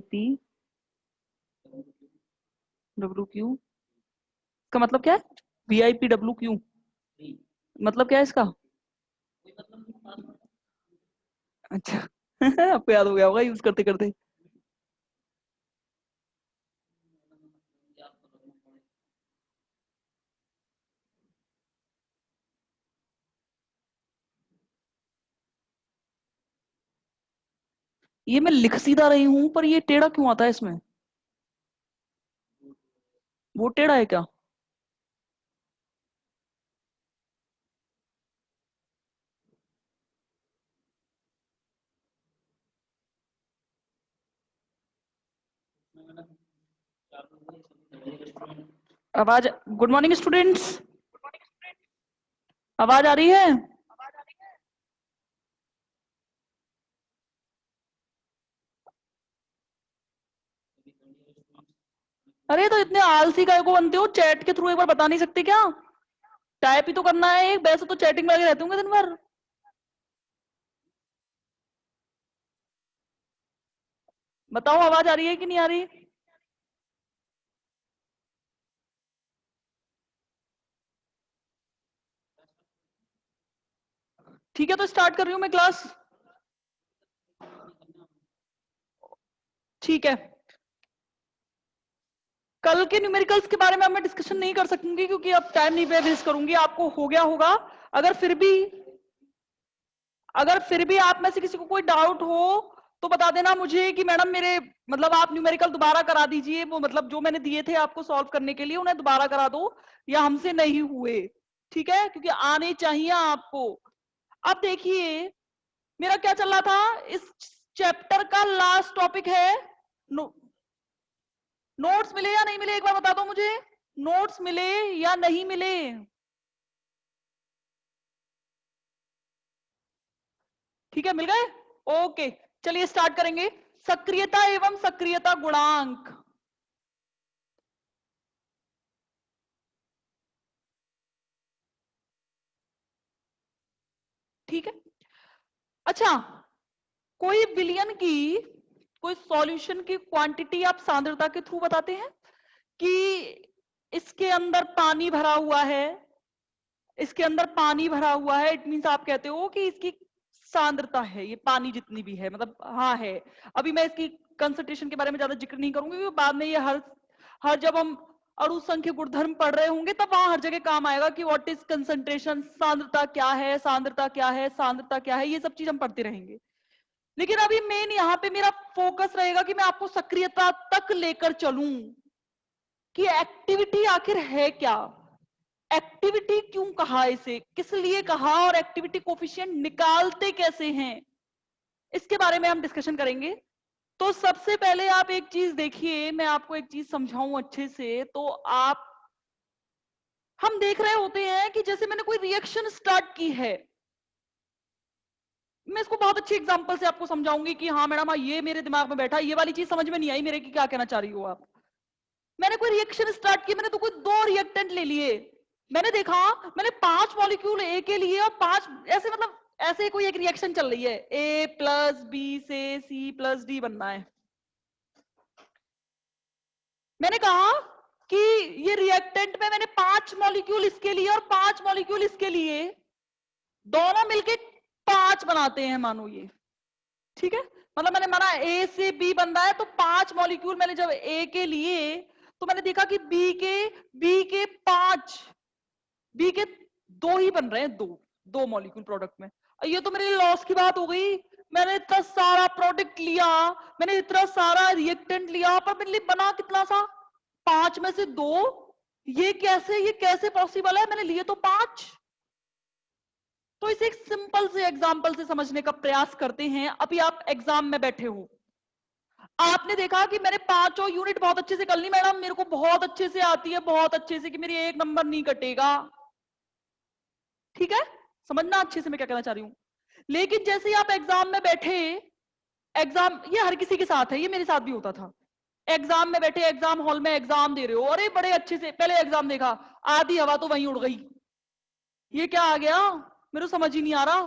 P W Q का मतलब क्या है? VIP डब्ल्यू क्यू मतलब क्या है इसका? अच्छा आपको याद हो गया होगा यूज करते करते। ये मैं लिख सीधा रही हूं पर ये टेढ़ा क्यों आता है इसमें? वो टेढ़ा है क्या? आवाज। Good morning students. आवाज आ रही है? अरे तो इतने आलसी काय को बनते हो? चैट के थ्रू एक बार बता नहीं सकते क्या? टाइप ही तो करना है, वैसे तो चैटिंग में लगे रहते होंगे दिन भर। बताओ आवाज आ रही है कि नहीं आ रही? ठीक है तो स्टार्ट कर रही हूँ मैं क्लास। ठीक है। कल के न्यूमेरिकल्स के बारे में अब मैं डिस्कशन नहीं कर सकूंगी क्योंकि अब टाइम नहीं वेस्ट करूंगी, आपको हो गया होगा। अगर फिर भी अगर फिर भी आप में से किसी को कोई डाउट हो तो बता देना मुझे कि मैडम मेरे मतलब आप न्यूमेरिकल दोबारा करा दीजिए, वो मतलब जो मैंने दिए थे आपको सॉल्व करने के लिए उन्हें दोबारा करा दो, या हमसे नहीं हुए। ठीक है, क्योंकि आने चाहिए आपको। अब देखिए मेरा क्या चल रहा था, इस चैप्टर का लास्ट टॉपिक है नो, नोट्स मिले या नहीं मिले एक बार बता दो मुझे। नोट्स मिले या नहीं मिले? ठीक है मिल गए। ओके चलिए स्टार्ट करेंगे। सक्रियता एवं सक्रियता गुणांक। ठीक है। अच्छा, कोई विलयन की कोई सॉल्यूशन की क्वांटिटी आप सांद्रता के थ्रू बताते हैं कि इसके अंदर पानी भरा हुआ है, इसके अंदर पानी भरा हुआ है, इट मीन्स आप कहते हो कि इसकी सांद्रता है, ये पानी जितनी भी है मतलब हाँ है। अभी मैं इसकी कंसंट्रेशन के बारे में ज्यादा जिक्र नहीं करूंगी क्योंकि बाद में ये हर हर जब हम अणु संख्य गुणधर्म पढ़ रहे होंगे तब वहां हर जगह काम आएगा कि व्हाट इज कंसंट्रेशन, सांद्रता क्या है, सांद्रता क्या है, सांद्रता क्या है, ये सब चीज हम पढ़ते रहेंगे। लेकिन अभी मेन यहाँ पे मेरा फोकस रहेगा कि मैं आपको सक्रियता तक लेकर चलूं कि एक्टिविटी आखिर है क्या, एक्टिविटी क्यों कहा, इसे किस लिए कहा, और एक्टिविटी कोफिशिएंट निकालते कैसे हैं, इसके बारे में हम डिस्कशन करेंगे। तो सबसे पहले आप एक चीज देखिए, मैं आपको एक चीज समझाऊं अच्छे से तो आप, हम देख रहे होते हैं कि जैसे मैंने कोई रिएक्शन स्टार्ट की है, मैं इसको बहुत अच्छी एग्जांपल से आपको समझाऊंगी कि हाँ मैडम हाँ ये मेरे दिमाग में बैठा, ये वाली चीज समझ में नहीं आई मेरे की क्या कहना चाह रही हो आप। मैंने कोई रिएक्शन स्टार्ट की, मैंने तो कोई दो रिएक्टेंट ले लिए, मैंने देखा मैंने 5 मॉलिक्यूल ए के लिए और 5 ऐसे मतलब ऐसे कोई एक रिएक्शन चल रही है, ए प्लस बी से सी प्लस डी बनना है। मैंने कहा कि ये रिएक्टेंट में मैंने 5 मॉलिक्यूल इसके लिए और 5 मॉलिक्यूल इसके लिए, दोनों मिलके 5 बनाते हैं मानो ये। ठीक है, मतलब मैंने माना ए से बी बन रहा है तो 5 मॉलिक्यूल मैंने जब ए के लिए तो मैंने देखा कि बी के 5, बी के 2 ही बन रहे हैं, दो मॉलिक्यूल प्रोडक्ट में। ये तो मेरे लॉस की बात हो गई। मैंने इतना सारा प्रोडक्ट लिया, मैंने इतना सारा रिएक्टेंट लिया पर मेरे लिए बना कितना सा, 5 में से 2। ये कैसे पॉसिबल है, मैंने लिए तो 5। तो इसे एक सिंपल से एग्जांपल से समझने का प्रयास करते हैं। अभी आप एग्जाम में बैठे हो, आपने देखा कि मैंने 5 यूनिट बहुत अच्छे से कर ली, मैडम मेरे को बहुत अच्छे से आती है, बहुत अच्छे से कि मेरी एक नंबर नहीं कटेगा। ठीक है, समझना अच्छे से मैं क्या कहना चाह रही हूं। लेकिन जैसे ही आप एग्जाम में बैठे, एग्जाम ये हर किसी के साथ है, ये मेरे साथ भी होता था। एग्जाम में बैठे, एग्जाम हॉल में एग्जाम दे रहे हो, अरे बड़े अच्छे से पहले एग्जाम देखा, आधी हवा तो वहीं उड़ गई, ये क्या आ गया मेरे को समझ ही नहीं आ रहा।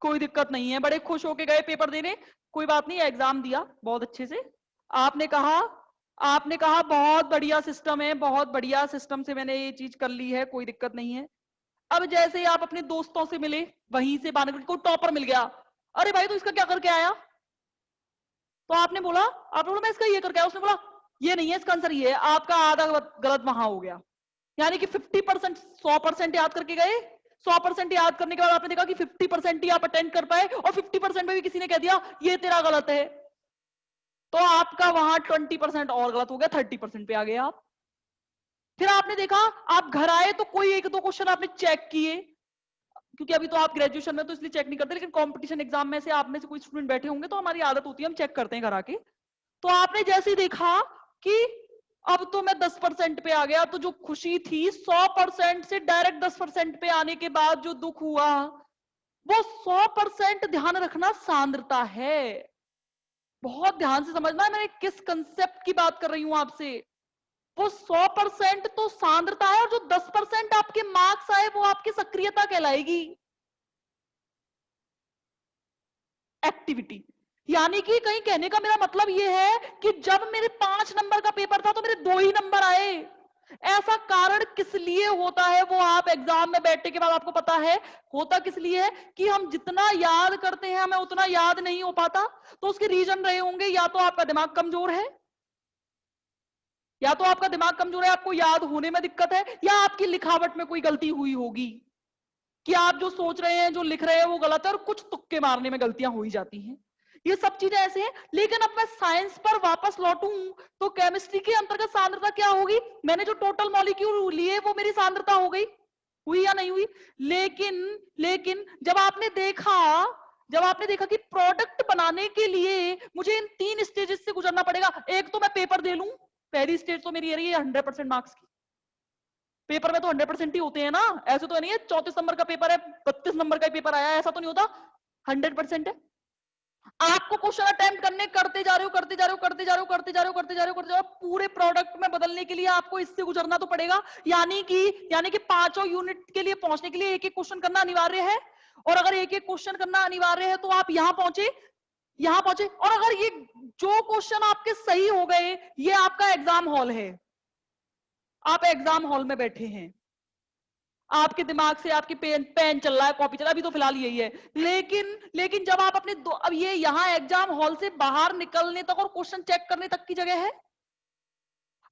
कोई दिक्कत नहीं है, बड़े खुश होके गए पेपर देने, कोई बात नहीं, एग्जाम दिया बहुत अच्छे से, आपने कहा बहुत बढ़िया सिस्टम है, बहुत बढ़िया सिस्टम से मैंने ये चीज कर ली है, कोई दिक्कत नहीं है। अब जैसे ही आप अपने दोस्तों से मिले, वहीं से बानगढ़ को टॉपर मिल गया, अरे भाई तो इसका क्या करके आया? तो आपने बोला मैं इसका ये करके आया। उसने बोला ये नहीं है, इसका आंसर ये है। आपका आधा गलत वहां हो गया। यानी कि 50% 100% याद करके गए, 100% याद करने के बाद आपने देखा कि 50% ही आप अटेंड कर पाए, और 50% में भी किसी ने कह दिया ये तेरा गलत है, तो आपका वहां 20% और गलत हो गया, 30% पे आ गए आप। फिर आपने देखा, आप घर आए तो कोई एक दो क्वेश्चन आपने चेक किए, क्योंकि अभी तो आप ग्रेजुएशन में तो इसलिए चेक नहीं करते, लेकिन कंपटीशन एग्जाम में से आप में से कोई स्टूडेंट बैठे होंगे तो हमारी आदत होती है हम चेक करते हैं घर आके। तो आपने जैसे ही देखा कि अब तो मैं 10% पे आ गया, तो जो खुशी थी 100% से डायरेक्ट 10% पे आने के बाद जो दुख हुआ, वो 100% ध्यान रखना सांद्रता है। बहुत ध्यान से समझना मैं किस कंसेप्ट की बात कर रही हूं आपसे। वो 100% तो सांद्रता है, और जो 10% आपके मार्क्स आए वो आपकी सक्रियता कहलाएगी, एक्टिविटी। यानी कि कहीं कहने का मेरा मतलब ये है कि जब मेरे 5 नंबर का पेपर था तो मेरे 2 ही नंबर आए। ऐसा कारण किस लिए होता है वो आप एग्जाम में बैठने के बाद आपको पता है। होता किस लिए है कि हम जितना याद करते हैं हमें उतना याद नहीं हो पाता। तो उसके रीजन रहे होंगे, या तो आपका दिमाग कमजोर है, या तो आपका दिमाग कमजोर है, आपको याद होने में दिक्कत है, या आपकी लिखावट में कोई गलती हुई होगी कि आप जो सोच रहे हैं जो लिख रहे हैं वो गलत है, और कुछ तुक्के मारने में गलतियां हो ही जाती हैं। ये सब चीजें ऐसे हैं। लेकिन अब मैं साइंस पर वापस लौटूं तो केमिस्ट्री के अंतर्गत सांद्रता क्या होगी? मैंने जो टोटल मॉलिक्यूल लिए वो मेरी सांद्रता हो गई, हुई या नहीं हुई? लेकिन लेकिन जब आपने देखा कि प्रोडक्ट बनाने के लिए मुझे इन 3 स्टेजेस से गुजरना पड़ेगा। एक तो मैं पेपर दे लूं, पहली स्टेज तो मेरी ये रही है 100% मार्क्स की। पेपर में तो 100% ही होते हैं ना, ऐसे तो नहीं है 34 नंबर का पेपर है 32 नंबर का पेपर आया, ऐसा तो नहीं होता, 100% है। आपको क्वेश्चन अटेम्प्ट करने करते जा रहे हो, करते जा रहे हो, करते जा रहे हो, करते जा रहे हो, करते जा रहे हो, करते जा रहे हो, पूरे प्रोडक्ट में बदलने के लिए आपको इससे गुजरना तो पड़ेगा। यानी कि पांचों यूनिट के लिए पहुंचने के लिए एक एक क्वेश्चन करना अनिवार्य है। और अगर एक एक क्वेश्चन करना अनिवार्य है तो आप यहां पहुंचे, और अगर ये जो क्वेश्चन आपके सही हो गए, ये आपका एग्जाम हॉल है, आप एग्जाम हॉल में बैठे हैं, आपके दिमाग से आपकी पेन चल रहा है, कॉपी चल रहा है, अभी तो फिलहाल यही है। लेकिन जब आप अब ये यहाँ एग्जाम हॉल से बाहर निकलने तक और क्वेश्चन चेक करने तक की जगह है।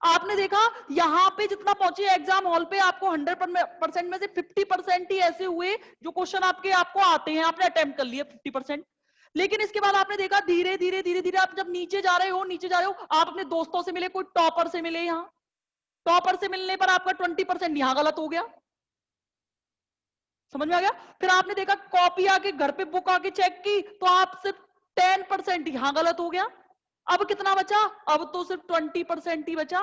आपने देखा यहाँ पे जितना पहुंचे एग्जाम हॉल पे, आपको 100% में से 50% ही ऐसे हुए जो क्वेश्चन आपको आते हैं, आपने अटेम्प्ट कर लिए 50%। लेकिन इसके बाद आपने देखा धीरे धीरे धीरे धीरे आप जब नीचे जा रहे हो, आप अपने दोस्तों से मिले, कोई टॉपर से मिले, यहाँ टॉपर से मिलने पर आपका 20% यहाँ गलत हो गया, समझ में आ गया? फिर आपने देखा कॉपी आके घर पे बुक आके चेक की तो आप सिर्फ 10% यहां गलत हो गया। अब कितना बचा? अब तो सिर्फ 20% ही बचा।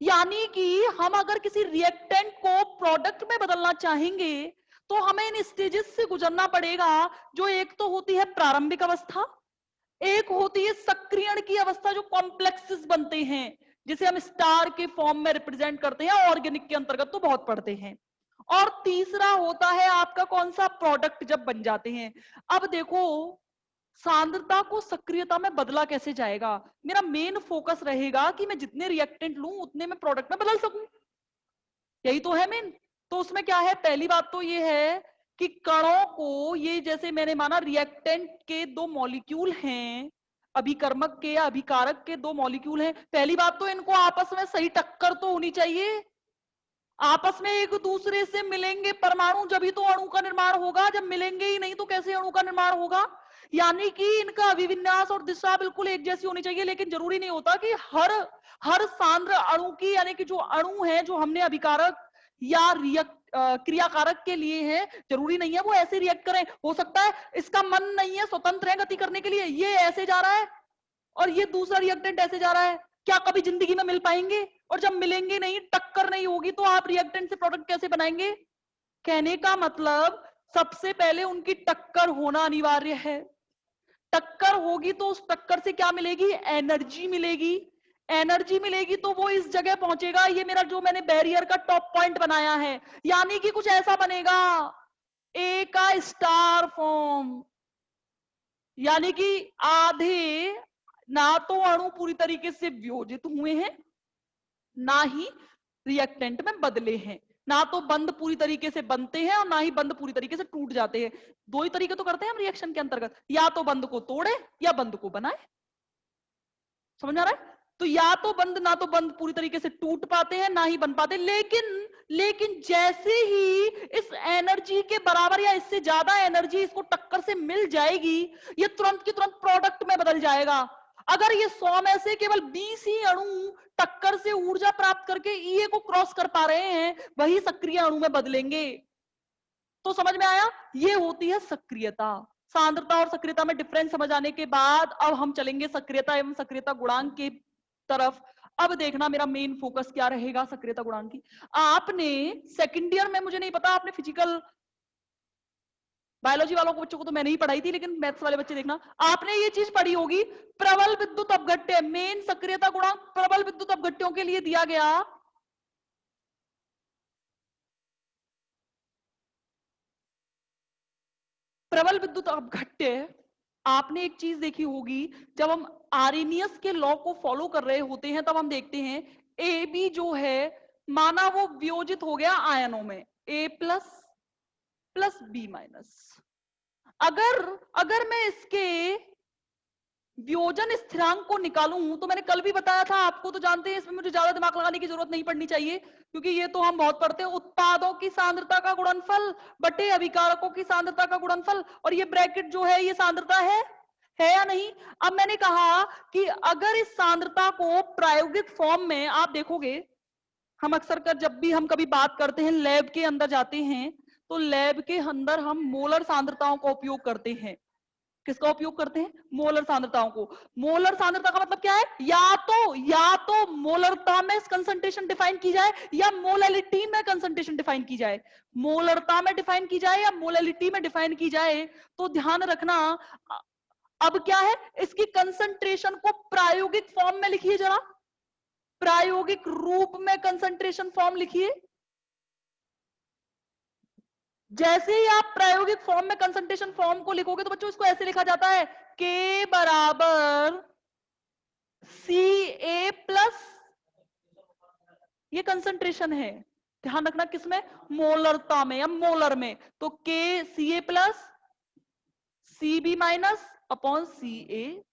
यानी कि हम अगर किसी रिएक्टेंट को प्रोडक्ट में बदलना चाहेंगे तो हमें इन स्टेजेस से गुजरना पड़ेगा, जो एक तो होती है प्रारंभिक अवस्था, एक होती है सक्रियण की अवस्था, जो कॉम्प्लेक्सेस बनते हैं, जिसे हम स्टार के फॉर्म में रिप्रेजेंट करते हैं, ऑर्गेनिक के अंतर्गत तो बहुत पढ़ते हैं। और तीसरा होता है आपका कौन सा? प्रोडक्ट जब बन जाते हैं। अब देखो, सांद्रता को सक्रियता में बदला कैसे जाएगा? मेरा मेन फोकस रहेगा कि मैं जितने रिएक्टेंट लूं उतने में प्रोडक्ट में बदल सकूं, यही तो है मेन। तो उसमें क्या है? पहली बात तो ये है कि कणों को, ये जैसे मैंने माना रिएक्टेंट के 2 मॉलिक्यूल हैं, अभिकर्मक के या अभिकारक के 2 मॉलिक्यूल हैं, पहली बात तो इनको आपस में सही टक्कर तो होनी चाहिए। आपस में एक दूसरे से मिलेंगे परमाणु, जब ही तो अणु का निर्माण होगा, जब मिलेंगे ही नहीं तो कैसे अणु का निर्माण होगा? यानी कि इनका अभिविन्यास और दिशा बिल्कुल एक जैसी होनी चाहिए। लेकिन जरूरी नहीं होता कि हर सांद्र अणु की, यानी कि जो अणु है जो हमने अभिकारक या क्रियाकारक के लिए है, जरूरी नहीं है वो ऐसे रिएक्ट करें। हो सकता है इसका मन नहीं है, स्वतंत्र है गति करने के लिए, ये ऐसे जा रहा है और ये दूसरा रिएक्टेंट ऐसे जा रहा है, क्या कभी जिंदगी में मिल पाएंगे? और जब मिलेंगे नहीं, टक्कर नहीं होगी, तो आप रिएक्टेंट से प्रोडक्ट कैसे बनाएंगे? कहने का मतलब सबसे पहले उनकी टक्कर होना अनिवार्य है। टक्कर होगी तो उस टक्कर से क्या मिलेगी? एनर्जी मिलेगी। एनर्जी मिलेगी तो वो इस जगह पहुंचेगा, ये मेरा जो मैंने बैरियर का टॉप पॉइंट बनाया है, यानी कि कुछ ऐसा बनेगा, ए का स्टार फॉर्म, यानी कि आधे ना तो अणु पूरी तरीके से वियोजित हुए हैं, ना ही रिएक्टेंट में बदले हैं। ना तो बंद पूरी तरीके से बनते हैं और ना ही बंद पूरी तरीके से टूट जाते हैं। दो ही तरीके तो करते हैं हम रिएक्शन के अंतर्गत, या तो बंद को तोड़े या बंद को बनाए। समझ आ रहा है? तो या तो बंद, ना तो बंद पूरी तरीके से टूट पाते हैं ना ही बन पाते। लेकिन जैसे ही इस एनर्जी के बराबर या इससे ज्यादा एनर्जी इसको टक्कर से मिल जाएगी, ये तुरंत की तुरंत प्रोडक्ट में बदल जाएगा। अगर ये 100 में से केवल 20 ही अणु टक्कर से ऊर्जा प्राप्त करके ईए को क्रॉस कर पा रहे हैं, वही सक्रिय अणु में बदलेंगे। तो समझ में आया? ये होती है सक्रियता। सांद्रता और सक्रियता में डिफरेंस समझ आने के बाद अब हम चलेंगे सक्रियता एवं सक्रियता गुणांक की तरफ। अब देखना मेरा मेन फोकस क्या रहेगा सक्रियता गुणांक की। आपने सेकंड ईयर में, मुझे नहीं पता आपने फिजिकल बायोलॉजी वालों को बच्चों को तो मैंने ही पढ़ाई थी, लेकिन मैथ्स वाले बच्चे देखना, आपने ये चीज पढ़ी होगी, प्रबल विद्युत अपघट्य मेन सक्रियता गुणांक प्रबल विद्युत अपघट्यों के लिए दिया गया। प्रबल विद्युत अपघट्य आपने एक चीज देखी होगी, जब हम आर्रेनियस के लॉ को फॉलो कर रहे होते हैं तब हम देखते हैं ए बी जो है, माना वो वियोजित हो गया आयनों में, ए प्लस प्लस बी माइनस। अगर अगर मैं इसके वियोजन स्थिरांक को निकालूं, तो मैंने कल भी बताया था आपको, तो जानते हैं इसमें मुझे ज्यादा दिमाग लगाने की जरूरत नहीं पड़नी चाहिए, क्योंकि ये तो हम बहुत पढ़ते हैं, उत्पादों की सांद्रता का गुणनफल बटे अभिकारकों की सांद्रता का गुणनफल, और ये ब्रैकेट जो है ये सांद्रता है या नहीं। अब मैंने कहा कि अगर इस सांद्रता को प्रायोगिक फॉर्म में आप देखोगे, हम अक्सर कर जब भी हम कभी बात करते हैं लैब के अंदर जाते हैं, तो लैब के अंदर हम मोलर सांद्रताओं का उपयोग करते हैं। किसका उपयोग करते हैं? मोलर सांद्रताओं को। मोलर सांद्रता का मतलब क्या है? या तो मोलरता में कंसंट्रेशन डिफाइन की जाए या मोलैलिटी में कंसंट्रेशन डिफाइन की जाए। मोलरता में डिफाइन की जाए या मोलैलिटी में डिफाइन की जाए, तो ध्यान रखना। अब क्या है, इसकी कंसंट्रेशन को प्रायोगिक फॉर्म में लिखिए जरा, प्रायोगिक रूप में कंसंट्रेशन फॉर्म लिखिए। जैसे ही आप प्रायोगिक फॉर्म में कंसंट्रेशन फॉर्म को लिखोगे तो बच्चों इसको ऐसे लिखा जाता है, के बराबर सी ए प्लस, ये कंसंट्रेशन है। ध्यान रखना किसमें? मोलरता में या मोलर में। तो K C A plus C B minus upon C A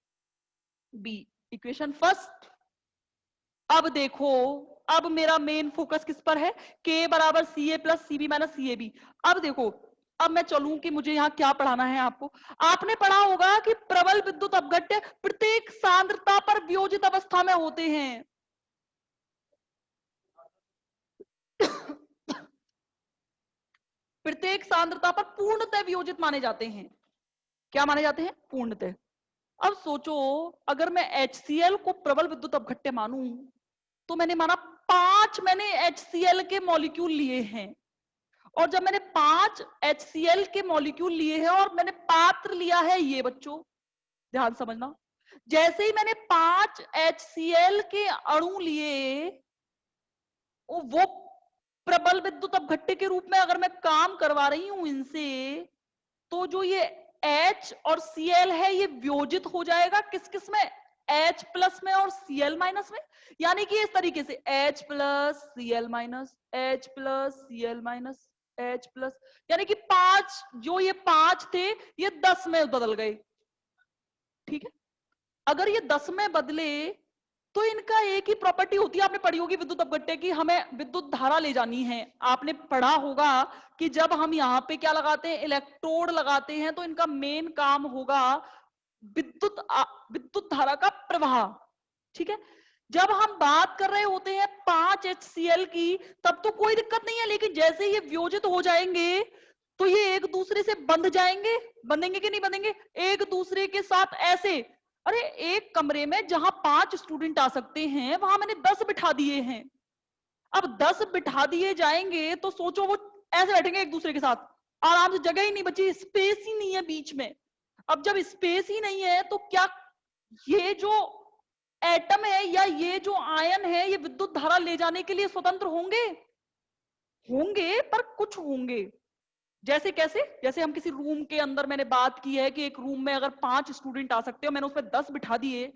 B, equation first. अब देखो, अब मेरा मेन फोकस किस पर है? के बराबर C A plus C B minus C A B. अब देखो, अब मैं चलूं कि मुझे यहां क्या पढ़ाना है आपको। आपने पढ़ा होगा कि प्रबल विद्युत अपघट्य प्रत्येक सांद्रता पर वियोजित अवस्था में होते हैं। प्रत्येक सांद्रता पर पूर्णतः वियोजित माने जाते हैं। क्या माने जाते हैं? पूर्णतः। अब सोचो, अगर मैं HCl को प्रबल विद्युत अपघट्य मानूं, तो मैंने माना 5 मैंने HCl के मॉलिक्यूल लिए हैं, और जब मैंने 5 HCl के मॉलिक्यूल लिए हैं और मैंने पात्र लिया है ये, बच्चों ध्यान समझना, जैसे ही मैंने 5 HCl के अणु लिए, वो प्रबल विद्युत अपघट्य के रूप में अगर मैं काम करवा रही हूं इनसे, तो जो ये H और Cl है ये वियोजित हो जाएगा किस किस में? H प्लस में और Cl माइनस में। यानी कि इस तरीके से H plus Cl minus, H plus Cl minus, H plus, यानी कि 5, जो ये 5 थे ये 10 में बदल गए। ठीक है, अगर ये 10 में बदले तो इनका एक ही प्रॉपर्टी होती है, आपने पढ़ी होगी विद्युत अपघट्य की, हमें विद्युत धारा ले जानी है। आपने पढ़ा होगा कि जब हम यहाँ पे क्या लगाते हैं, इलेक्ट्रोड लगाते हैं, तो इनका मेन काम होगा विद्युत धारा का प्रवाह। ठीक है, जब हम बात कर रहे होते हैं 5 HCl की, तब तो कोई दिक्कत नहीं है, लेकिन जैसे ये वियोजित हो जाएंगे तो ये एक दूसरे से बंध जाएंगे। बंधेंगे कि नहीं बंधेंगे? एक दूसरे के साथ ऐसे, अरे एक कमरे में जहां 5 स्टूडेंट आ सकते हैं वहां मैंने 10 बिठा दिए हैं। अब 10 बिठा दिए जाएंगे तो सोचो वो ऐसे बैठेंगे एक दूसरे के साथ आराम से, जगह ही नहीं बची, स्पेस ही नहीं है बीच में। अब जब स्पेस ही नहीं है तो क्या ये जो एटम है या ये जो आयन है ये विद्युत धारा ले जाने के लिए स्वतंत्र होंगे? होंगे, पर कुछ होंगे। जैसे कैसे? जैसे हम किसी रूम के अंदर, मैंने बात की है कि एक रूम में अगर 5 स्टूडेंट आ सकते हो, मैंने उसमें 10 बिठा दिए,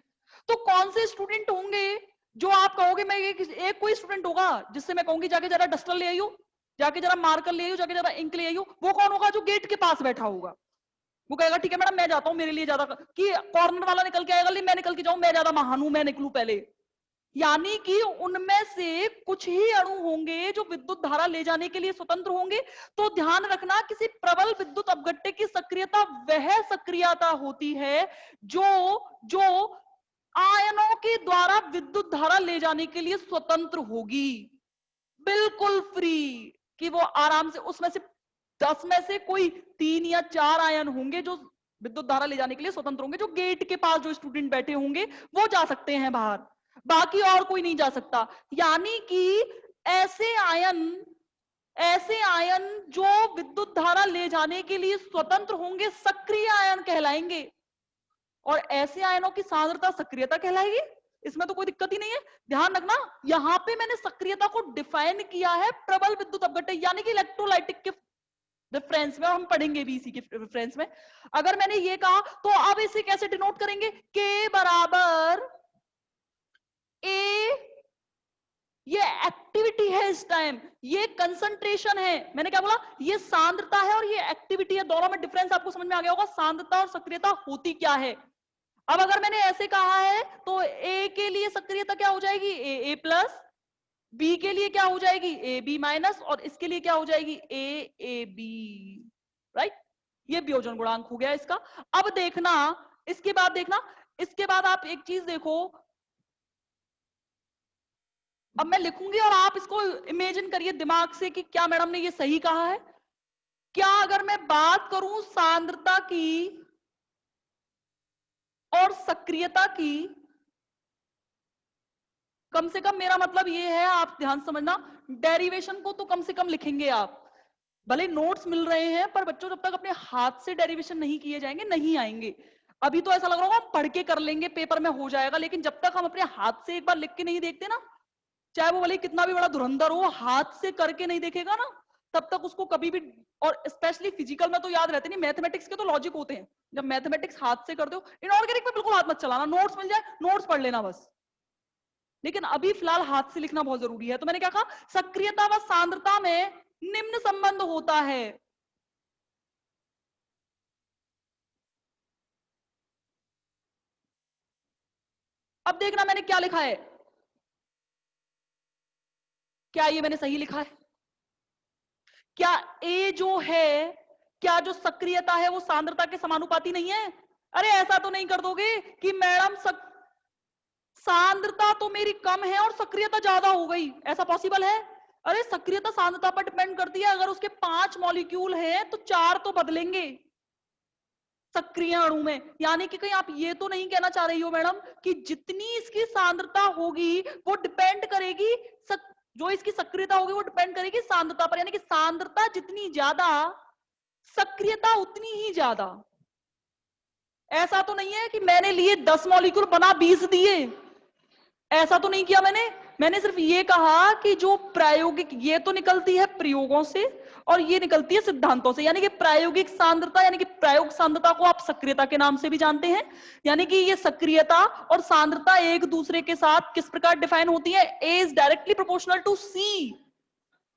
तो कौन से स्टूडेंट होंगे जो आप कहोगे, मैं एक कोई स्टूडेंट होगा जिससे मैं कहूंगी जाके जरा डस्टर ले आइयो, जाके जरा मार्कर ले आइयो, जाके जरा इंक ले आइयो, वो कौन होगा? जो गेट के पास बैठा होगा। वो कहेगा ठीक है मैडम मैं जाता हूं, मेरे लिए ज्यादा, कि कॉर्नर वाला निकल के आएगा, मैं निकल के जाऊं, मैं ज्यादा महान हूं, मैं निकलूं पहले। यानी कि उनमें से कुछ ही अणु होंगे जो विद्युत धारा ले जाने के लिए स्वतंत्र होंगे। तो ध्यान रखना, किसी प्रबल विद्युत अपघट्य की सक्रियता वह सक्रियता होती है जो जो आयनों के द्वारा विद्युत धारा ले जाने के लिए स्वतंत्र होगी, बिल्कुल फ्री, कि वो आराम से उसमें से 10 में से कोई 3 या 4 आयन होंगे जो विद्युत धारा ले जाने के लिए स्वतंत्र होंगे, जो गेट के पास जो स्टूडेंट बैठे होंगे वो जा सकते हैं बाहर, बाकी और कोई नहीं जा सकता। यानी कि ऐसे आयन जो विद्युत धारा ले जाने के लिए स्वतंत्र होंगे सक्रिय आयन कहलाएंगे, और ऐसे आयनों की सांद्रता सक्रियता कहलाएगी। इसमें तो कोई दिक्कत ही नहीं है। ध्यान रखना, यहां पे मैंने सक्रियता को डिफाइन किया है प्रबल विद्युत अपघट्य यानी कि इलेक्ट्रोलाइटिक के रेफरेंस में, हम पढ़ेंगे भी इसी के रेफरेंस में। अगर मैंने ये कहा तो अब इसे कैसे डिनोट करेंगे? K बराबर A, ये एक्टिविटी है इस टाइम, ये कंसंट्रेशन है। मैंने क्या बोला? ये सांद्रता है और ये एक्टिविटी है, दोनों में डिफरेंस आपको समझ में आ गया होगा। सांद्रता और सक्रियता होती क्या है। अब अगर मैंने ऐसे कहा है तो A के लिए सक्रियता क्या हो जाएगी? A प्लस, B के लिए क्या हो जाएगी? AB माइनस, और इसके लिए क्या हो जाएगी? AB, right. ये वियोजन गुणांक हो गया इसका। अब देखना, इसके बाद देखना, इसके बाद आप एक चीज देखो, अब मैं लिखूंगी और आप इसको इमेजिन करिए दिमाग से कि क्या मैडम ने ये सही कहा है। क्या अगर मैं बात करूं सांद्रता की और सक्रियता की, कम से कम मेरा मतलब ये है, आप ध्यान समझना, डेरिवेशन को तो कम से कम लिखेंगे आप। भले नोट्स मिल रहे हैं पर बच्चों जब तक अपने हाथ से डेरिवेशन नहीं किए जाएंगे नहीं आएंगे। अभी तो ऐसा लग रहा होगा हम पढ़ के कर लेंगे, पेपर में हो जाएगा, लेकिन जब तक हम अपने हाथ से एक बार लिख के नहीं देखते ना, चाहे वो भले कितना भी बड़ा धुरंधर हो, हाथ से करके नहीं देखेगा ना, तब तक उसको कभी भी, और स्पेशली फिजिकल में तो याद रहते नहीं, मैथमेटिक्स के तो लॉजिक होते हैं। जब मैथमेटिक्स हाथ से करते हो, इनऑर्गेनिक में बिल्कुल हाथ मत चलाना, नोट्स मिल जाए नोट्स पढ़ लेना बस, लेकिन अभी फिलहाल हाथ से लिखना बहुत जरूरी है। तो मैंने क्या कहा? सक्रियता व सांद्रता में निम्न संबंध होता है। अब देखना मैंने क्या लिखा है, क्या ये मैंने सही लिखा है? क्या ए जो है, क्या जो सक्रियता है वो सांद्रता के समानुपाती नहीं है? अरे ऐसा तो नहीं कर दोगे कि मैडम सांद्रता तो मेरी कम है और सक्रियता ज्यादा हो गई, ऐसा पॉसिबल है? अरे सक्रियता सांद्रता पर डिपेंड करती है। अगर उसके 5 मॉलिक्यूल हैं तो 4 तो बदलेंगे सक्रिय अणु में। यानी कि कहीं आप ये तो नहीं कहना चाह रही हो मैडम कि जितनी इसकी सांद्रता होगी वो डिपेंड करेगी, जो इसकी सक्रियता होगी वो डिपेंड करेगी सांद्रता पर, यानी कि सांद्रता जितनी ज्यादा सक्रियता उतनी ही ज्यादा। ऐसा तो नहीं है कि मैंने लिए 10 मॉलिक्यूल बना 20 दिए, ऐसा तो नहीं किया मैंने सिर्फ ये कहा कि जो प्रायोगिक, ये तो निकलती है प्रयोगों से और ये निकलती है सिद्धांतों से। यानी कि प्रायोगिक सांद्रता, यानी कि प्रायोग सांद्रता को आप सक्रियता के नाम से भी जानते हैं। यानी कि ये सक्रियता और सांद्रता एक दूसरे के साथ किस प्रकार डिफाइन होती है? A is directly proportional to C।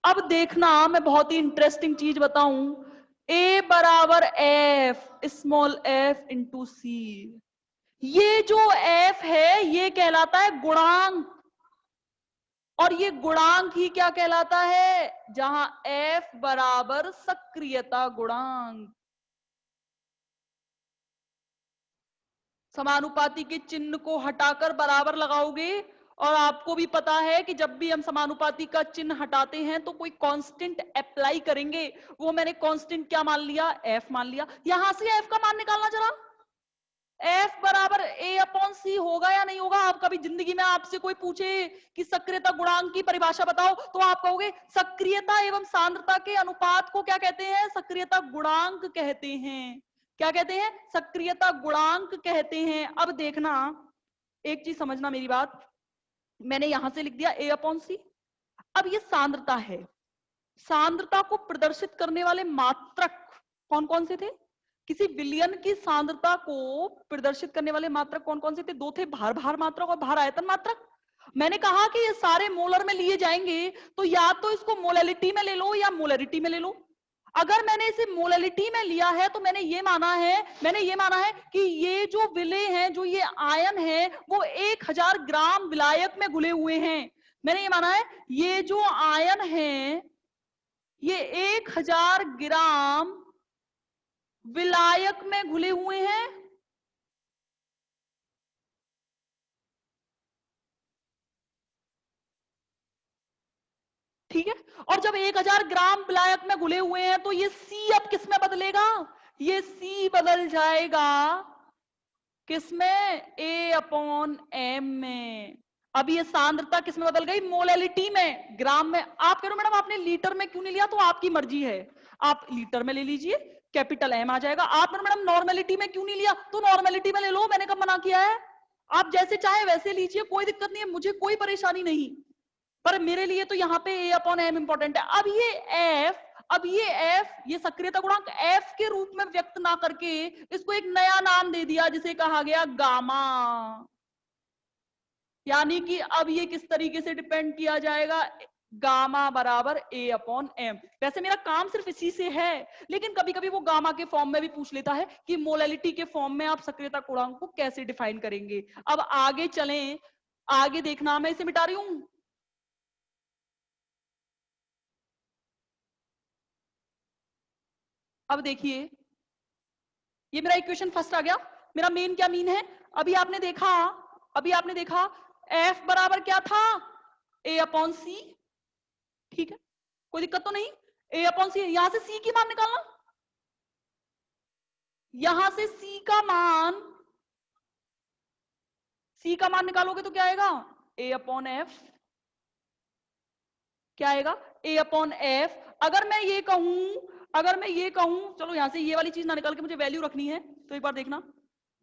अब देखना मैं बहुत ही इंटरेस्टिंग चीज बताऊं, A बराबर F small f into C। ये जो F है ये कहलाता है गुणांक, और ये गुणांक ही क्या कहलाता है? जहां F बराबर सक्रियता गुणांक। समानुपाती के चिन्ह को हटाकर बराबर लगाओगे, और आपको भी पता है कि जब भी हम समानुपाती का चिन्ह हटाते हैं तो कोई कांस्टेंट अप्लाई करेंगे। वो मैंने कांस्टेंट क्या मान लिया? F मान लिया। यहां से F का मान निकालना जरा। F बराबर A अपॉन C होगा या नहीं होगा? आप कभी जिंदगी में आपसे कोई पूछे कि सक्रियता गुणांक की परिभाषा बताओ, तो आप कहोगे सक्रियता एवं सांद्रता के अनुपात को क्या कहते हैं? सक्रियता गुणांक कहते हैं। क्या कहते हैं? सक्रियता गुणांक कहते हैं। अब देखना, एक चीज समझना मेरी बात, मैंने यहां से लिख दिया A अपॉन C। अब ये सांद्रता है, सांद्रता को प्रदर्शित करने वाले मात्रक कौन कौन से थे? किसी विलयन की सांद्रता को प्रदर्शित करने वाले मात्रक कौन कौन से थे? दो थे, भार भार मात्रक और भार आयतन मात्रक। मैंने कहा कि ये सारे मोलर में लिए जाएंगे, तो या तो इसको मोलैलिटी में ले लो या मोलैरिटी में ले लो। अगर मैंने इसे मोलैलिटी में लिया है तो मैंने ये माना है कि ये जो विलेय हैं, जो ये आयन है, वो 1000 ग्राम विलायक में घुले हुए हैं। मैंने ये माना है ये जो आयन है ये 1000 ग्राम विलायक में घुले हुए हैं। ठीक है, और जब 1000 ग्राम विलायक में घुले हुए हैं तो ये C अब किस में बदलेगा? ये C बदल जाएगा किसमें? A/M में। अब ये सांद्रता किस में बदल गई? मोलैलिटी में, ग्राम में। आप कह रहे हो मैडम आपने लीटर में क्यों नहीं लिया? तो आपकी मर्जी है, आप लीटर में ले लीजिए, कैपिटल M आ जाएगा। आप मैडम नॉर्मेलिटी में क्यों नहीं लिया? तो नॉर्मेलिटी में ले लो, मैंने कब मना किया है? आप जैसे चाहे वैसे लीजिए, कोई दिक्कत नहीं है, मुझे कोई परेशानी नहीं। पर मेरे लिए तो यहाँ पे A/M इंपॉर्टेंट है। अब ये F, ये सक्रियता गुणांक F के रूप में व्यक्त ना करके इसको एक नया नाम दे दिया जिसे कहा गया गामा। यानी कि अब ये किस तरीके से डिपेंड किया जाएगा? गामा बराबर A/M। वैसे मेरा काम सिर्फ इसी से है, लेकिन कभी कभी वो गामा के फॉर्म में भी पूछ लेता है कि मोलैलिटी के फॉर्म में आप सक्रियता गुणांक को कैसे डिफाइन करेंगे। अब आगे चलें, आगे देखना, मैं इसे मिटा रही हूं। अब देखिए, ये मेरा इक्वेशन फर्स्ट आ गया। मेरा मेन क्या मीन है? अभी आपने देखा F बराबर क्या था? A/C। ठीक है, कोई दिक्कत तो नहीं। A/C, यहां से C की मान निकालना, यहां से C का मान निकालोगे तो क्या आएगा? A/F। क्या आएगा? A/F। अगर मैं ये कहूं, चलो यहां से ये वाली चीज ना निकाल के मुझे वैल्यू रखनी है, तो एक बार देखना,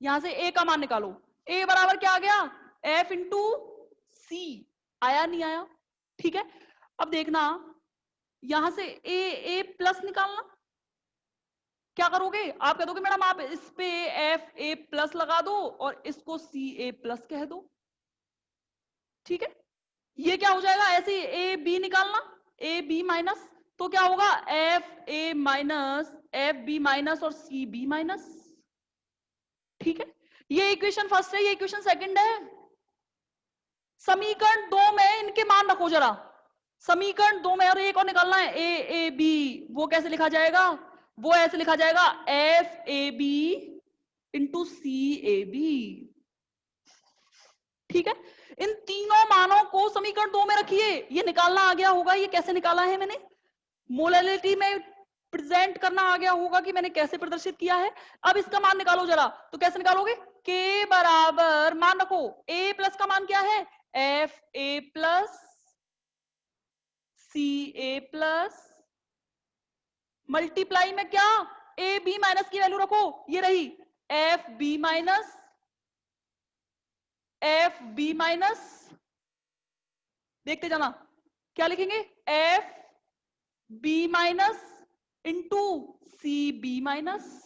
यहां से A का मान निकालो। A बराबर क्या आ गया? F into C। आया नहीं आया? ठीक है, अब देखना, यहां से A प्लस निकालना। क्या करोगे? आप कह दोगे मैडम आप इस पे FA प्लस लगा दो और इसको CA प्लस कह दो। ठीक है, ये क्या हो जाएगा? ऐसे AB निकालना, AB माइनस, तो क्या होगा? FA माइनस FB माइनस और CB माइनस। ठीक है, ये इक्वेशन फर्स्ट है, ये इक्वेशन सेकंड है। समीकरण 2 में इनके मान रखो जरा। समीकरण 2 में, और एक और निकालना है, AAB। वो कैसे लिखा जाएगा? वो ऐसे लिखा जाएगा FAB इंटू CAB। ठीक है, इन तीनों मानों को समीकरण 2 में रखिए। ये निकालना आ गया होगा, ये कैसे निकाला है मैंने? मोलैलिटी में प्रेजेंट करना आ गया होगा कि मैंने कैसे प्रदर्शित किया है। अब इसका मान निकालो जरा, तो कैसे निकालोगे? K बराबर, मान रखो, A प्लस का मान क्या है? FA plus CA plus, multiply में क्या? AB माइनस की वैल्यू रखो, ये रही FB माइनस FB माइनस, देखते जाना क्या लिखेंगे? FB minus into CB minus.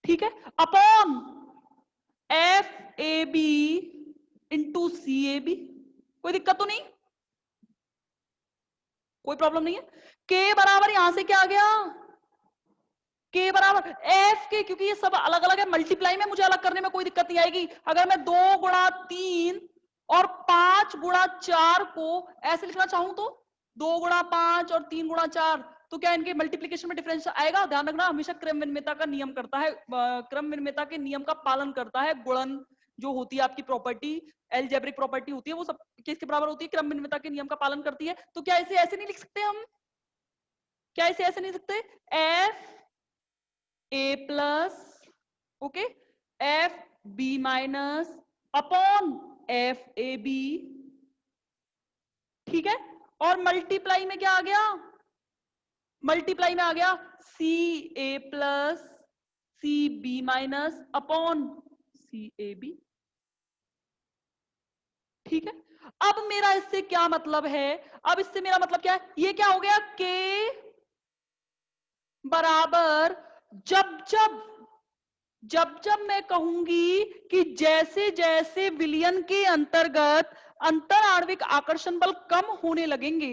ठीक है, अपॉन FAB इंटू CAB। कोई दिक्कत तो नहीं, कोई प्रॉब्लम नहीं है। K बराबर यहां से क्या आ गया? K बराबर F के, क्योंकि ये सब अलग अलग है, मल्टीप्लाई में मुझे अलग करने में कोई दिक्कत नहीं आएगी। अगर मैं 2 गुणा 3 और 5 गुणा 4 को ऐसे लिखना चाहूं तो 2 गुणा 5 और 3 गुणा 4, तो क्या इनके मल्टीप्लीकेशन में डिफरेंस आएगा? ध्यान रखना, हमेशा क्रम विनिमयता का नियम करता है, क्रम विनिमयता के नियम का पालन करता है। गुणन जो होती है आपकी प्रॉपर्टी, एलजेब्रिक प्रॉपर्टी होती है, वो सब किसके बराबर होती है? क्रम विनिमयता के नियम का पालन करती है। तो क्या इसे ऐसे नहीं लिख सकते हम? क्या इसे ऐसे नहीं लिख सकते? FA plus, okay, FB minus upon FAB। ठीक है, और मल्टीप्लाई में क्या आ गया? मल्टीप्लाई में आ गया CA plus CB minus upon CAB। ठीक है, अब मेरा इससे क्या मतलब है? अब इससे मेरा मतलब क्या है? ये क्या हो गया? K बराबर जब जब जब जब मैं कहूंगी कि जैसे जैसे विलयन के अंतर्गत अंतर आणविक आकर्षण बल कम होने लगेंगे,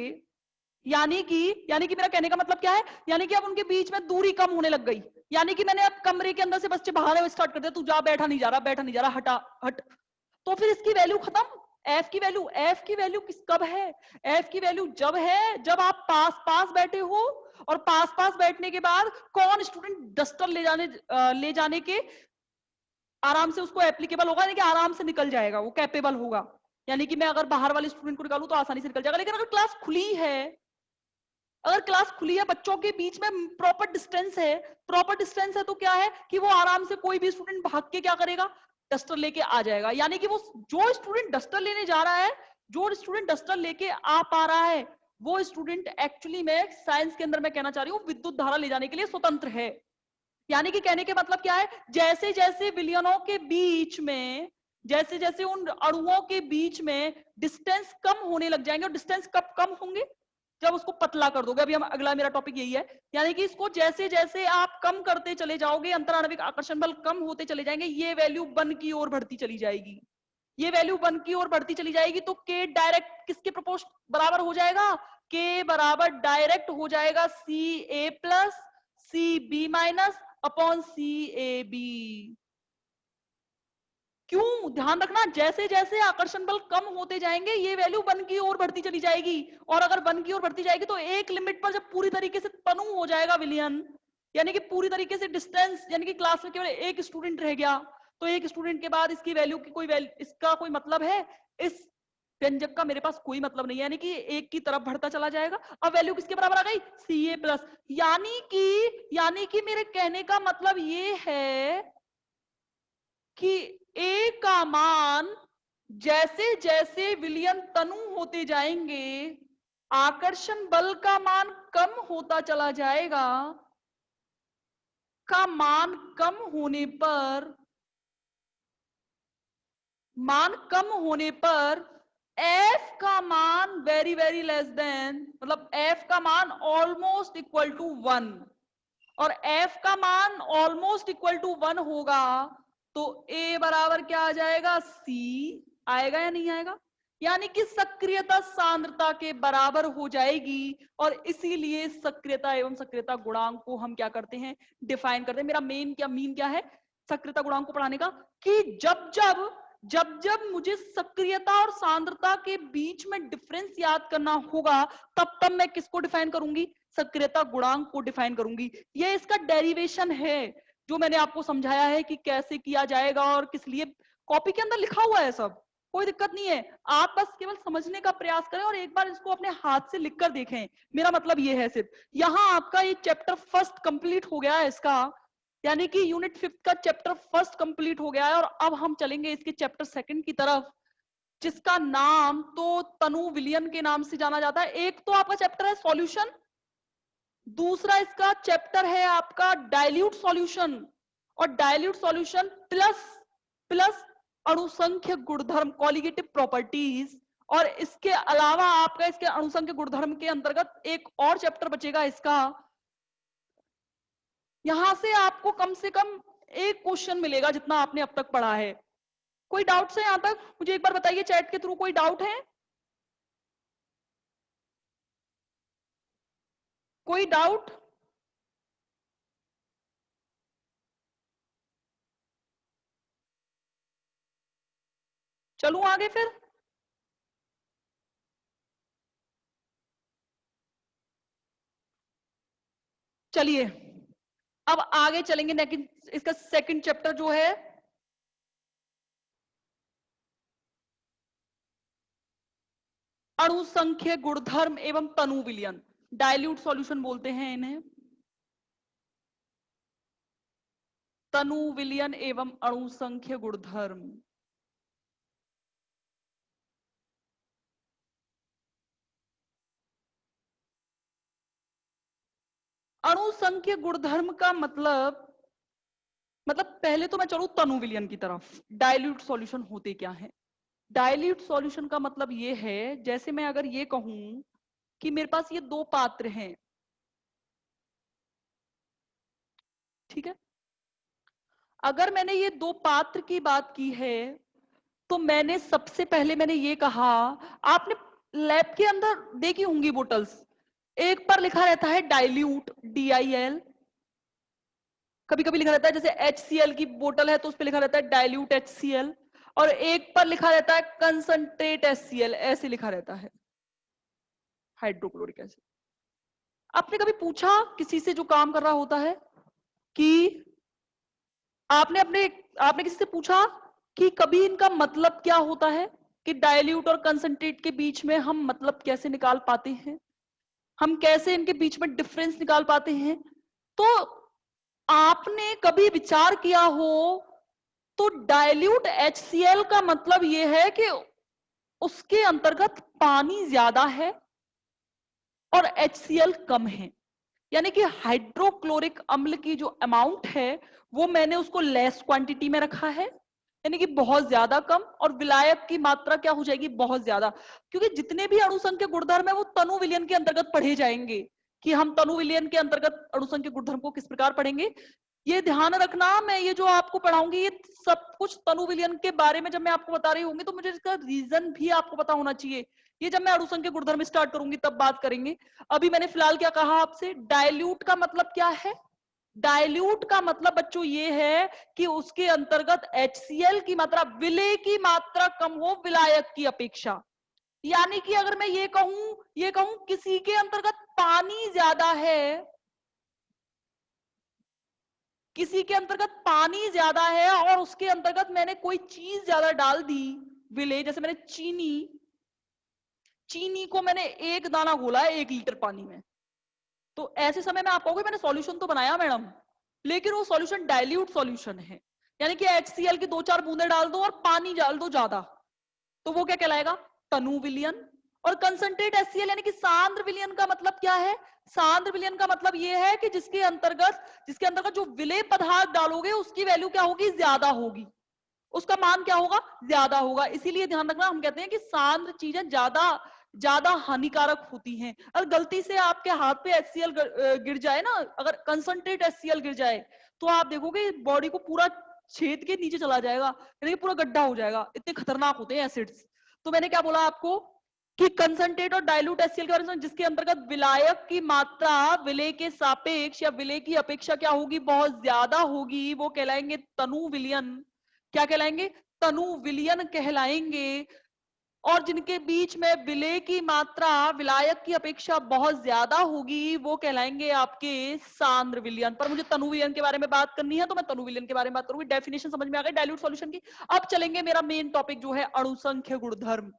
यानी कि मेरा कहने का मतलब क्या है, यानी कि अब उनके बीच में दूरी कम होने लग गई, यानी कि मैंने अब कमरे के अंदर से बच्चे बाहर स्टार्ट कर दिया, तू जा, बैठा नहीं जा रहा, बैठा नहीं जा रहा, हटा हट, तो फिर इसकी वैल्यू खत्म। एफ की वैल्यू किस कब है? एफ की वैल्यू जब है जब आप पास पास बैठे हो, और पास पास बैठने के बाद कौन स्टूडेंट डस्टर ले जाने के आराम से उसको एप्लीकेबल होगा, यानी कि आराम से निकल जाएगा, वो कैपेबल होगा, यानी कि मैं अगर बाहर वाले स्टूडेंट को निकालूं तो आसानी से निकल जाएगा। लेकिन अगर क्लास खुली है, अगर क्लास खुली है, बच्चों के बीच में प्रॉपर डिस्टेंस है, प्रॉपर डिस्टेंस है, तो क्या है कि वो आराम से कोई भी स्टूडेंट भाग के क्या करेगा, डस्टर लेके आ जाएगा। यानी कि वो जो स्टूडेंट डस्टर लेने जा रहा है, जो स्टूडेंट डस्टर लेके आ पा रहा है, वो स्टूडेंट एक्चुअली में साइंस के अंदर मैं कहना चाह रही हूँ विद्युत धारा ले जाने के लिए स्वतंत्र है। यानी कि कहने के मतलब क्या है, जैसे जैसे विलयनों के बीच में, जैसे जैसे उन अणुओं के बीच में डिस्टेंस कम होने लग जाएंगे, और डिस्टेंस कब कम होंगे, जब उसको पतला कर दोगे। अभी हम अगला मेरा टॉपिक यही है, यानी कि इसको जैसे जैसे आप कम करते चले जाओगे, अंतराणविक आकर्षण बल कम होते चले जाएंगे, ये वैल्यू 1 की ओर बढ़ती चली जाएगी, ये वैल्यू 1 की ओर बढ़ती चली जाएगी। तो के डायरेक्ट किसके प्रपोर्श बराबर हो जाएगा, के बराबर डायरेक्ट हो जाएगा C A plus C B minus upon C A B. क्यों, ध्यान रखना, जैसे जैसे आकर्षण बल कम होते जाएंगे ये वैल्यू 1 की ओर बढ़ती चली जाएगी, और अगर 1 की ओर बढ़ती जाएगी तो एक लिमिट पर जब पूरी तरीके से तनु हो जाएगा विलयन, यानी कि पूरी तरीके से डिस्टेंस, यानी कि क्लास में केवल एक स्टूडेंट रह गया, तो एक स्टूडेंट के बाद इसकी वैल्यू की कोई वैल्यू, इसका कोई मतलब है, इस व्यंजक का मेरे पास कोई मतलब नहीं है, यानी कि एक की तरफ बढ़ता चला जाएगा। अब वैल्यू किसके बराबर आ गई, सी ए प्लस, यानी कि मेरे कहने का मतलब ये है कि ए का मान जैसे जैसे विलयन तनु होते जाएंगे, आकर्षण बल का मान कम होता चला जाएगा, का मान कम होने पर, मान कम होने पर एफ का मान वेरी वेरी लेस देन, मतलब एफ का मान ऑलमोस्ट इक्वल टू 1, और एफ का मान ऑलमोस्ट इक्वल टू 1 होगा, तो ए बराबर क्या आ जाएगा, सी आएगा या नहीं आएगा, यानी कि सक्रियता सांद्रता के बराबर हो जाएगी। और इसीलिए सक्रियता एवं सक्रियता गुणांक को हम क्या करते हैं, डिफाइन करते हैं। मेरा मीन क्या है सक्रियता गुणांक को पढ़ाने का, कि जब मुझे सक्रियता और सांद्रता के बीच में डिफरेंस याद करना होगा, तब तब मैं किसको डिफाइन करूंगी, सक्रियता गुणांक को डिफाइन करूंगी। ये इसका डेरिवेशन है जो मैंने आपको समझाया है कि कैसे किया जाएगा और किस लिए, कॉपी के अंदर लिखा हुआ है सब, कोई दिक्कत नहीं है, आप बस केवल समझने का प्रयास करें और एक बार इसको अपने हाथ से लिखकर देखें। मेरा मतलब ये है सिर्फ, यहाँ आपका ये चैप्टर फर्स्ट कंप्लीट हो गया है इसका, यानी कि यूनिट 5 का चैप्टर फर्स्ट कंप्लीट हो गया है, और अब हम चलेंगे इसके चैप्टर सेकंड की तरफ, जिसका नाम तो तनु विलियन के नाम से जाना जाता है। एक तो आपका चैप्टर है सॉल्यूशन, दूसरा इसका चैप्टर है आपका डाइल्यूट सॉल्यूशन, और डाइल्यूट सॉल्यूशन प्लस प्लस अणुसंख्य गुणधर्म कॉलिगेटिव प्रॉपर्टीज, और इसके अलावा आपका इसके अणुसंख्य गुणधर्म के अंतर्गत एक और चैप्टर बचेगा इसका। यहां से आपको कम से कम एक क्वेश्चन मिलेगा जितना आपने अब तक पढ़ा है। कोई डाउट है यहां तक, मुझे एक बार बताइए चैट के थ्रू, कोई डाउट है, कोई डाउट? चलूं आगे फिर, चलिए अब आगे चलेंगे, लेकिन इसका सेकंड चैप्टर जो है अणुसंख्य गुणधर्म एवं तनु विलयन, डाइल्यूट सॉल्यूशन बोलते हैं इन्हें, तनु विलयन एवं अणुसंख्य गुणधर्म। अणुसंख्य गुणधर्म का मतलब पहले तो मैं चलूं तनु विलयन की तरफ, डाइल्यूट सॉल्यूशन होते क्या है। डाइल्यूट सॉल्यूशन का मतलब ये है, जैसे मैं अगर ये कहूं कि मेरे पास ये दो पात्र हैं, ठीक है। अगर मैंने ये दो पात्र की बात की है तो मैंने सबसे पहले मैंने ये कहा, आपने लैब के अंदर देखी होंगी बोटल्स, एक पर लिखा रहता है डाइल्यूट, DIL, कभी कभी लिखा रहता है जैसे HCl की बोतल है तो उस पर लिखा रहता है डाइल्यूट HCl, और एक पर लिखा रहता है कंसंट्रेट HCl, ऐसे लिखा रहता है, हाइड्रोक्लोरिक एसिड। आपने कभी पूछा किसी से जो काम कर रहा होता है कि आपने किसी से पूछा कि कभी इनका मतलब क्या होता है, कि डाइल्यूट और कंसंट्रेट के बीच में हम मतलब कैसे निकाल पाते हैं, हम कैसे इनके बीच में डिफरेंस निकाल पाते हैं? तो आपने कभी विचार किया हो तो डाइल्यूट HCl का मतलब यह है कि उसके अंतर्गत पानी ज्यादा है और HCl कम है, यानी कि हाइड्रोक्लोरिक अम्ल की जो अमाउंट है वो मैंने उसको लेस क्वांटिटी में रखा है, यानी कि बहुत ज्यादा कम, और विलायक की मात्रा क्या हो जाएगी, बहुत ज्यादा। क्योंकि जितने भी अणुसंख्य गुणधर्म है वो तनु विलयन के अंतर्गत पढ़े जाएंगे, कि हम तनु विलयन के अंतर्गत अणुसंख्य गुणधर्म को किस प्रकार पढ़ेंगे। ये ध्यान रखना, मैं ये जो आपको पढ़ाऊंगी ये सब कुछ तनु विलयन के बारे में जब मैं आपको बता रही होंगी तो मुझे इसका रीजन भी आपको पता होना चाहिए। ये जब मैं अणुसंख्य गुणधर्म स्टार्ट करूंगी तब बात करेंगे। अभी मैंने फिलहाल क्या कहा आपसे, डाइल्यूट का मतलब क्या है? डाइल्यूट का मतलब बच्चों ये है कि उसके अंतर्गत HCl की मात्रा, विलेय की मात्रा कम हो विलायक की अपेक्षा। यानी कि अगर मैं ये कहूं किसी के अंतर्गत पानी ज्यादा है, किसी के अंतर्गत पानी ज्यादा है और उसके अंतर्गत मैंने कोई चीज ज्यादा डाल दी विलेय, जैसे मैंने चीनी को मैंने एक दाना घोला है 1 लीटर पानी में, तो ऐसे समय में आप कहोगे मैंने सॉल्यूशन तो बनाया मैडम, लेकिन वो सॉल्यूशन डाइल्यूट सॉल्यूशन है, यानी कि HCl की 2-4 बूंदे डाल दो और पानी डाल दो ज्यादा, तो वो क्या कहलाएगा, तनु विलयन। और कंसंट्रेट HCl यानी कि सांद्र विलयन का मतलब क्या है? सांद्र विलयन का मतलब ये है कि जिसके अंतर्गत जो विलेय पदार्थ डालोगे उसकी वैल्यू क्या होगी, ज्यादा होगी, उसका मान क्या होगा, ज्यादा होगा। इसीलिए ध्यान रखना, हम कहते हैं कि सांद्र चीजें ज्यादा ज्यादा हानिकारक होती हैं। अगर गलती से आपके हाथ पे HCl गिर जाए ना, अगर कंसंट्रेट HCl गिर जाए तो आप देखोगे बॉडी को पूरा छेद के नीचे चला जाएगा, यानी पूरा गड्ढा हो जाएगा, इतने खतरनाक होते हैं एसिड्स। तो मैंने क्या बोला आपको कि कंसंट्रेट और डाइल्यूट HCl के बारे में, जिसके अंतर्गत विलायक की मात्रा विलेय के सापेक्ष या विलेय की अपेक्षा क्या होगी, बहुत ज्यादा होगी, वो कहलाएंगे तनु विलयन। क्या कहलाएंगे, तनु विलयन कहलाएंगे। और जिनके बीच में विलेय की मात्रा विलायक की अपेक्षा बहुत ज्यादा होगी वो कहलाएंगे आपके सांद्र विलयन। पर मुझे तनु विलयन के बारे में बात करनी है तो मैं तनु विलयन के बारे में बात करूंगी। डेफिनेशन समझ में आ गई डाइल्यूट सॉल्यूशन की। अब चलेंगे मेरा मेन टॉपिक जो है अणुसंख्य गुणधर्म।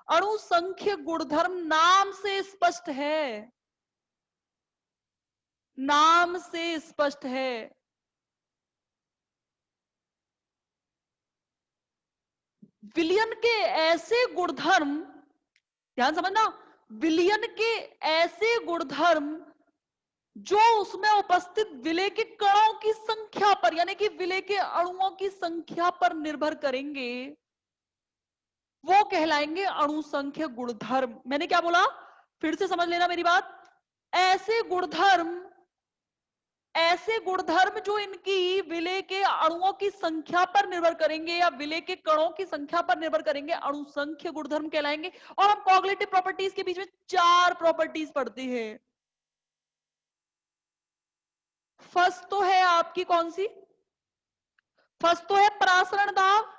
अणुसंख्य गुणधर्म नाम से स्पष्ट है, नाम से स्पष्ट है, विलयन के ऐसे गुणधर्म, ध्यान समझना, विलयन के ऐसे गुणधर्म जो उसमें उपस्थित विलेय के कणों की संख्या पर, यानी कि विलेय के अणुओं की संख्या पर निर्भर करेंगे, वो कहलाएंगे अणुसंख्य गुणधर्म। मैंने क्या बोला, फिर से समझ लेना मेरी बात। ऐसे गुणधर्म जो इनकी विलेय के अणुओं की संख्या पर निर्भर करेंगे या विलेय के कणों की संख्या पर निर्भर करेंगे, अणुसंख्य गुणधर्म कहलाएंगे। और हम कॉग्निटिव प्रॉपर्टीज के बीच में 4 प्रॉपर्टीज पढ़ते हैं। फर्स्ट तो है आपकी कौन सी, फर्स्ट तो है परासरण दाब,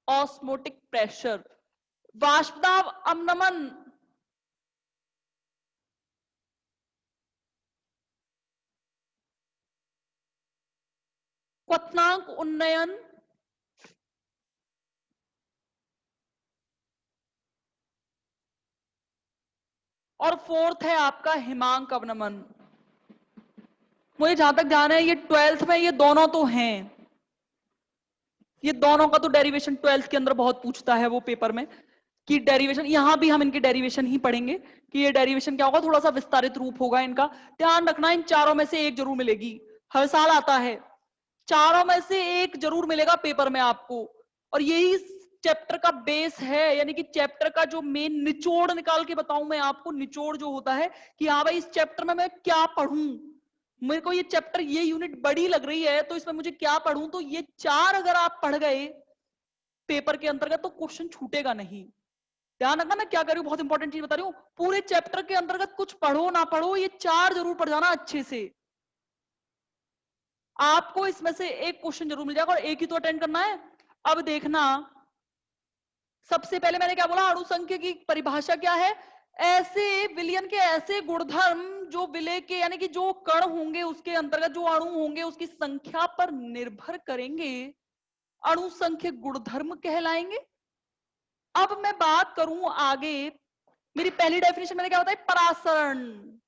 ऑस्मोटिक प्रेशर, वाष्प दाब अवनमन, क्वथनांक उन्नयन, और फोर्थ है आपका हिमांक अवनमन। मुझे जहां तक ध्यान है ये 12th में ये दोनों तो हैं, ये दोनों का तो डेरिवेशन 12th के अंदर बहुत पूछता है वो पेपर में, कि डेरिवेशन, यहां भी हम इनके डेरिवेशन ही पढ़ेंगे कि ये डेरिवेशन क्या होगा, थोड़ा सा विस्तारित रूप होगा इनका। ध्यान रखना इन चारों में से एक जरूर मिलेगी, हर साल आता है, चारों में से एक जरूर मिलेगा पेपर में आपको। और यही चैप्टर का बेस है, यानी कि चैप्टर का जो मेन निचोड़ निकाल के बताऊं मैं आपको, निचोड़ जो होता है कि हाँ भाई इस चैप्टर में मैं क्या पढ़ूं, मेरे को ये चैप्टर ये यूनिट बड़ी लग रही है तो इसमें मुझे क्या पढ़ूं, तो ये 4 अगर आप पढ़ गए पेपर के अंतर्गत तो क्वेश्चन छूटेगा नहीं। ध्यान रखना मैं क्या कर रही हूँ, बहुत इंपॉर्टेंट चीज बता रही हूँ। पूरे चैप्टर के अंतर्गत कुछ पढ़ो ना पढ़ो, ये 4 जरूर पढ़ जाना अच्छे से, आपको इसमें से एक क्वेश्चन जरूर मिल जाएगा और एक ही तो अटेंड करना है। अब देखना, सबसे पहले मैंने क्या बोला, अणुसंख्य की परिभाषा क्या है, ऐसे विलयन के ऐसे गुणधर्म जो विलय के यानी कि जो कण होंगे उसके अंतर्गत जो अणु होंगे उसकी संख्या पर निर्भर करेंगे, अणुसंख्य गुणधर्म कहलाएंगे। अब मैं बात करूं आगे, मेरी पहली डेफिनेशन मैंने क्या बताया, परासरण।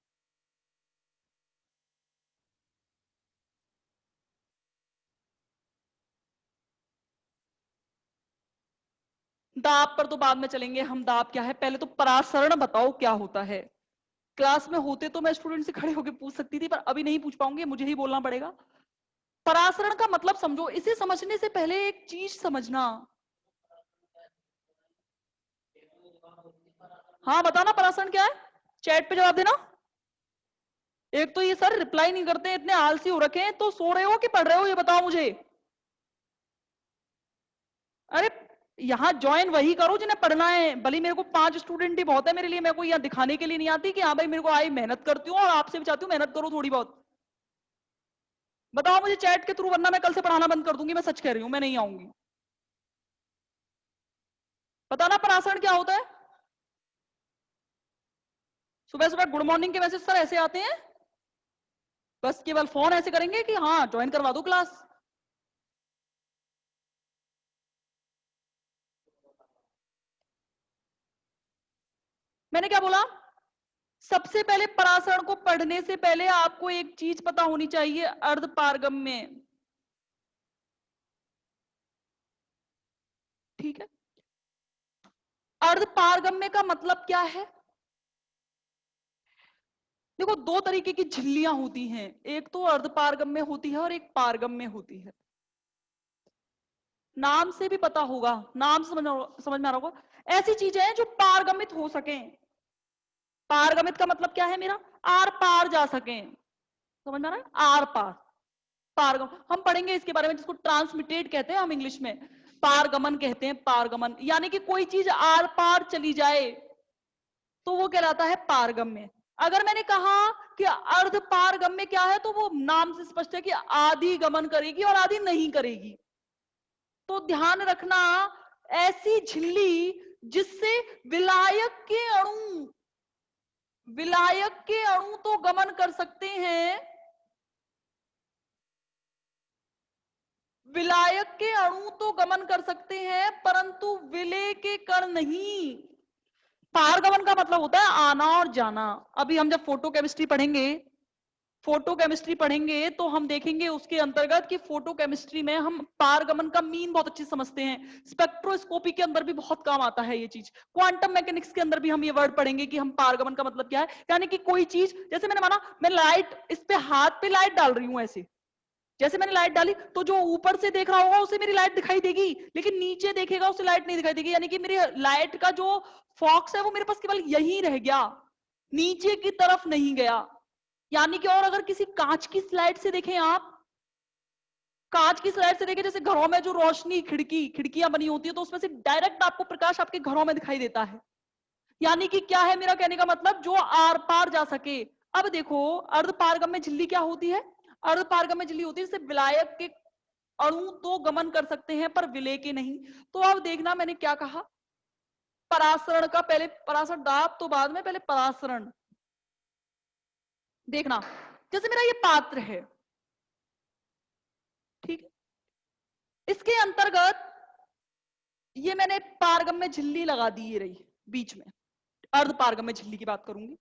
दाब पर तो बाद में चलेंगे हम, दाब क्या है, पहले तो परासरण बताओ क्या होता है। क्लास में होते तो मैं स्टूडेंट से खड़े होकर पूछ सकती थी, पर अभी नहीं पूछ पाऊंगी, मुझे ही बोलना पड़ेगा। परासरण का मतलब समझो, इसे समझने से पहले एक चीज समझना। हाँ बताना परासरण क्या है, चैट पे जवाब देना। एक तो ये सर रिप्लाई नहीं करते, इतने आलसी हो रखे हैं, तो सो रहे हो कि पढ़ रहे हो ये बताओ मुझे। अरे यहाँ ज्वाइन वही करो जिन्हें पढ़ना है, भले मेरे को 5 स्टूडेंट ही बहुत है मेरे लिए, मैं कोई यहाँ दिखाने के लिए नहीं आती कि हाँ भाई मेरे को आई मेहनत करती हूँ, और आपसे भी चाहती हूँ मेहनत करो थोड़ी बहुत। बताओ मुझे चैट के थ्रू, वरना मैं कल से पढ़ाना बंद कर दूंगी, मैं सच कह रही हूँ, मैं नहीं आऊंगी। बताना परासरण क्या होता है। सुबह सुबह गुड मॉर्निंग के मैसेज सर ऐसे आते हैं, बस केवल फोन ऐसे करेंगे कि हाँ ज्वाइन करवा दो क्लास। मैंने क्या बोला, सबसे पहले परासरण को पढ़ने से पहले आपको एक चीज पता होनी चाहिए, अर्धपारगम्य। ठीक है, अर्धपारगम्य का मतलब क्या है। देखो दो तरीके की झिल्लियां होती हैं, एक तो अर्धपारगम्य होती है और एक पारगम्य होती है। नाम से भी पता होगा, नाम समझ में आ रहा होगा, ऐसी चीजें हैं जो पारगमित हो सके। पारगमित का मतलब क्या है मेरा, आर पार जा सके, समझ में आ रहा है, आर पार। पारगम हम पढ़ेंगे इसके बारे में, जिसको ट्रांसमिटेड कहते हैं हम इंग्लिश में, पारगमन कहते हैं, पारगमन यानी कि कोई चीज आर पार चली जाए तो वो कहलाता है पारगम्य। अगर मैंने कहा कि अर्ध पारगम्य क्या है, तो वो नाम से स्पष्ट है कि आधी गमन करेगी और आधी नहीं करेगी। तो ध्यान रखना, ऐसी झिल्ली जिससे विलायक के अणु तो गमन कर सकते हैं, विलायक के अणु तो गमन कर सकते हैं परंतु विलय के कण नहीं। पारगमन का मतलब होता है आना और जाना। अभी हम जब फोटो केमिस्ट्री पढ़ेंगे, फोटो केमिस्ट्री पढ़ेंगे तो हम देखेंगे उसके अंतर्गत कि फोटो केमिस्ट्री में हम पारगमन का मीन बहुत अच्छे समझते हैं, स्पेक्ट्रोस्कोपी के अंदर भी बहुत काम आता है ये चीज, क्वांटम मैकेनिक्स के अंदर भी हम ये वर्ड पढ़ेंगे कि हम पारगमन का मतलब क्या है, यानी कि कोई चीज, जैसे मैंने माना मैं लाइट, इस पे हाथ पे लाइट डाल रही हूं ऐसे, जैसे मैंने लाइट डाली तो जो ऊपर से देख रहा होगा उसे मेरी लाइट दिखाई देगी, लेकिन नीचे देखेगा उसे लाइट नहीं दिखाई देगी, यानी कि मेरी लाइट का जो फॉक्स है वो मेरे पास केवल यही रह गया, नीचे की तरफ नहीं गया। यानी कि और अगर किसी कांच की स्लाइड से देखें आप, कांच की स्लाइड से देखें, जैसे घरों में जो रोशनी खिड़कियां बनी होती है तो उसमें से डायरेक्ट आपको प्रकाश आपके घरों में दिखाई देता है, यानी कि क्या है मेरा कहने का मतलब, जो आर पार जा सके। अब देखो अर्धपारगम्य झिल्ली क्या होती है, अर्धपारगम्य झिल्ली होती है जैसे विलायक के अणु तो गमन कर सकते हैं पर विलय के नहीं। तो अब देखना मैंने क्या कहा, परासरण का पहले, परासरण दाब तो बाद में, पहले परासरण देखना। जैसे मेरा ये पात्र है, ठीक है, इसके अंतर्गत ये मैंने पारगम्य झिल्ली लगा दी, ये रही बीच में, अर्ध पारगम्य झिल्ली की बात करूंगी।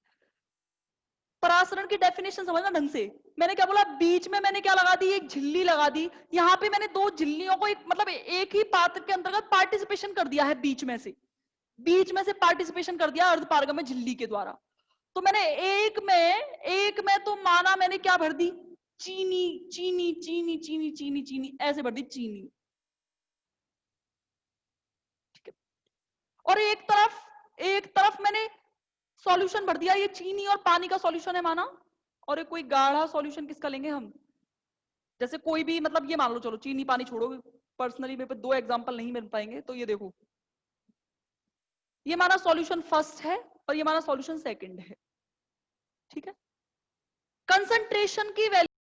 परासरण की डेफिनेशन समझना ढंग से, मैंने क्या बोला, बीच में मैंने क्या लगा दी, एक झिल्ली लगा दी, यहां पे मैंने दो झिल्लियों को एक मतलब एक ही पात्र के अंतर्गत पार्टिसिपेशन कर दिया है, बीच में से पार्टिसिपेशन कर दिया अर्ध पारगम्य झिल्ली के द्वारा। तो मैंने एक में तो माना मैंने क्या भर दी, चीनी चीनी चीनी चीनी चीनी चीनी, ऐसे भर दी चीनी। और एक तरफ मैंने सॉल्यूशन भर दिया, ये चीनी और पानी का सॉल्यूशन है माना, और एक कोई गाढ़ा सॉल्यूशन किसका लेंगे हम, जैसे कोई भी, मतलब ये मान लो, चलो चीनी पानी छोड़ो, पर्सनली मेरे पे 2 एग्जांपल नहीं मिल पाएंगे, तो ये देखो, ये माना सॉल्यूशन फर्स्ट है और ये माना सॉल्यूशन सेकंड है, ठीक है। कंसंट्रेशन की वैल्यू